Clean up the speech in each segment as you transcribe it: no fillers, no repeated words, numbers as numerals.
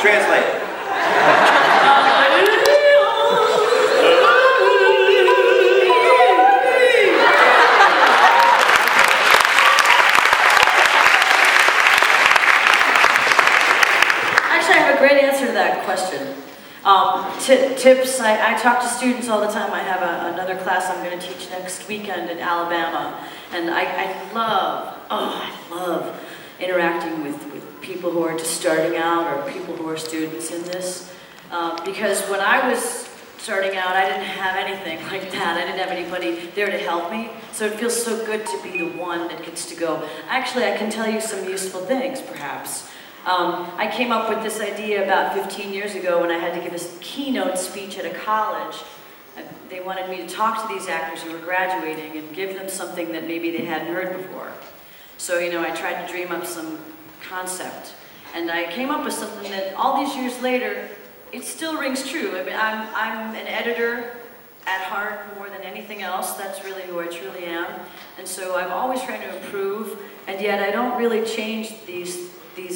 Translate. Actually, I have a great answer to that question. Tips, I talk to students all the time. I have another class I'm going to teach next weekend in Alabama. And I love interacting with people who are just starting out or people who are students in this. Because when I was starting out, I didn't have anything like that. I didn't have anybody there to help me. So it feels so good to be the one that gets to go. Actually, I can tell you some useful things, perhaps. I came up with this idea about 15 years ago when I had to give a keynote speech at a college. They wanted me to talk to these actors who were graduating and give them something that maybe they hadn't heard before. So, I tried to dream up some concept. And I came up with something that all these years later, it still rings true. I mean, I'm an editor at heart more than anything else. That's really who I truly am. And so I'm always trying to improve, and yet I don't really change these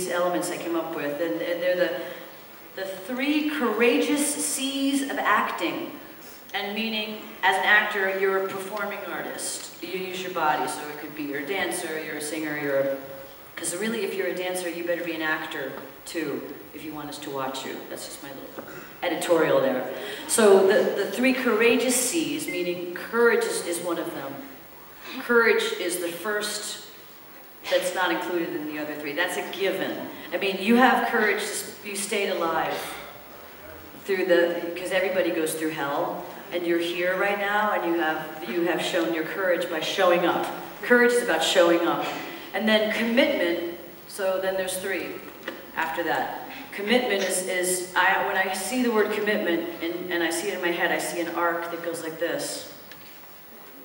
elements I came up with. And they're the 3 courageous C's of acting. And meaning, as an actor, you're a performing artist. You use your body, so it could be you're a dancer, you're a singer, because really if you're a dancer, you better be an actor too, if you want us to watch you. That's just my little editorial there. So the 3 courageous C's, meaning courage is one of them. Courage is the first that's not included in the other 3. That's a given. I mean, you have courage, you stayed alive because everybody goes through hell. And you're here right now, and you have shown your courage by showing up. Courage is about showing up. And then commitment, so then there's 3 after that. Commitment is when I see the word commitment, and I see it in my head, I see an arc that goes like this.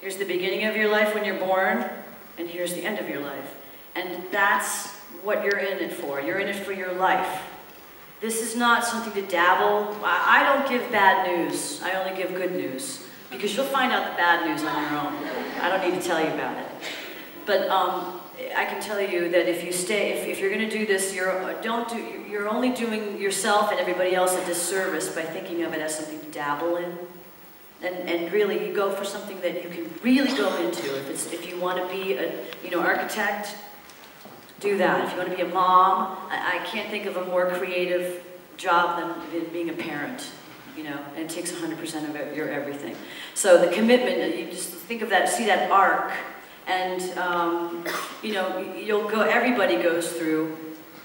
Here's the beginning of your life when you're born, and here's the end of your life. And that's what you're in it for. You're in it for your life. This is not something to dabble. I don't give bad news. I only give good news. Because you'll find out the bad news on your own. I don't need to tell you about it. But I can tell you that if you stay, if you're going to do this, you're only doing yourself and everybody else a disservice by thinking of it as something to dabble in. And really, you go for something that you can really go into. If you want to be an architect, do that. If you want to be a mom, I can't think of a more creative job than being a parent, and it takes 100% of your everything. So the commitment, you just think of that, see that arc, and you'll go, everybody goes through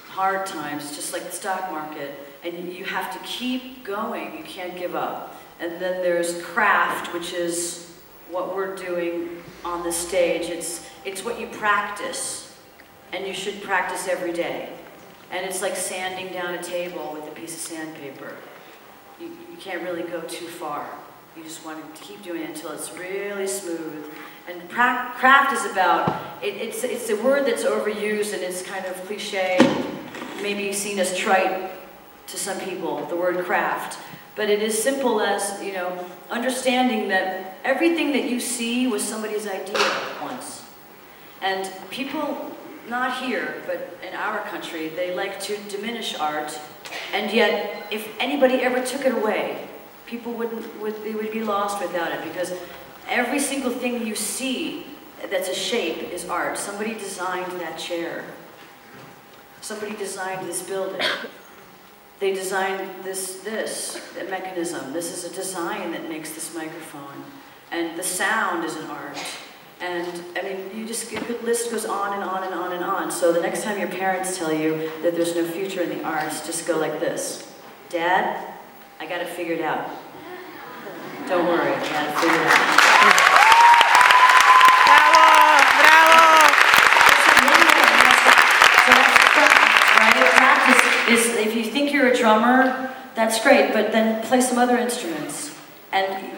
hard times, just like the stock market, and you have to keep going, you can't give up. And then there's craft, which is what we're doing on the stage. It's what you practice. And you should practice every day. And it's like sanding down a table with a piece of sandpaper. You can't really go too far. You just want to keep doing it until it's really smooth. And craft is about, it's a word that's overused and it's kind of cliche, maybe seen as trite to some people, the word craft. But it is simple as, understanding that everything that you see was somebody's idea once. And people, not here, but in our country, they like to diminish art, and yet, if anybody ever took it away, people they would be lost without it, because every single thing you see that's a shape is art. Somebody designed that chair. Somebody designed this building. They designed this mechanism. This is a design that makes this microphone, and the sound is an art. And, I mean, the list goes on and on and on and on. So the next time your parents tell you that there's no future in the arts, just go like this. Dad, I got it figured out. Don't worry, I got it figured out. Bravo! So that's practice, right? Practice is, if you think you're a drummer, that's great, but then play some other instruments. And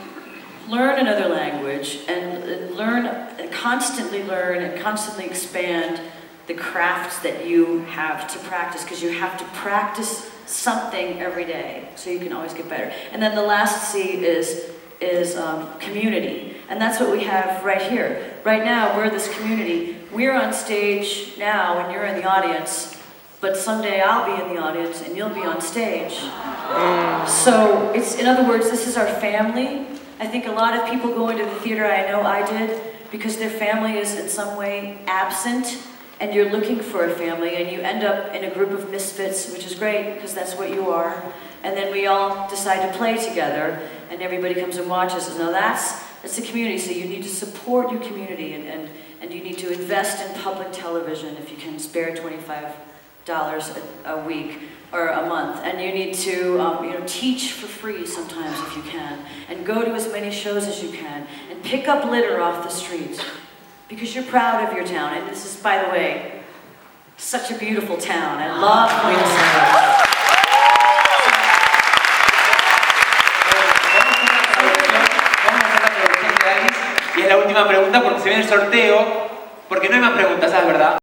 learn another language, and constantly learn and constantly expand the crafts that you have to practice, because you have to practice something every day, so you can always get better. And then the last C is community, and that's what we have right here. Right now, we're this community. We're on stage now, and you're in the audience. but someday I'll be in the audience and you'll be on stage. So it's, in other words, this is our family. I think a lot of people go into the theater, I know I did, because their family is in some way absent, and you're looking for a family, and you end up in a group of misfits, which is great, because that's what you are. And then we all decide to play together, and everybody comes and watches us. Now that's the community, so you need to support your community, and you need to invest in public television if you can spare $25 a week or a month, and you need to teach for free sometimes if you can, and go to as many shows as you can, and pick up litter off the street, because you're proud of your town. And this is, by the way, such a beautiful town. I love Buenos Aires. Y es la última pregunta porque se viene el sorteo, porque no hay más preguntas, ¿sabes, verdad?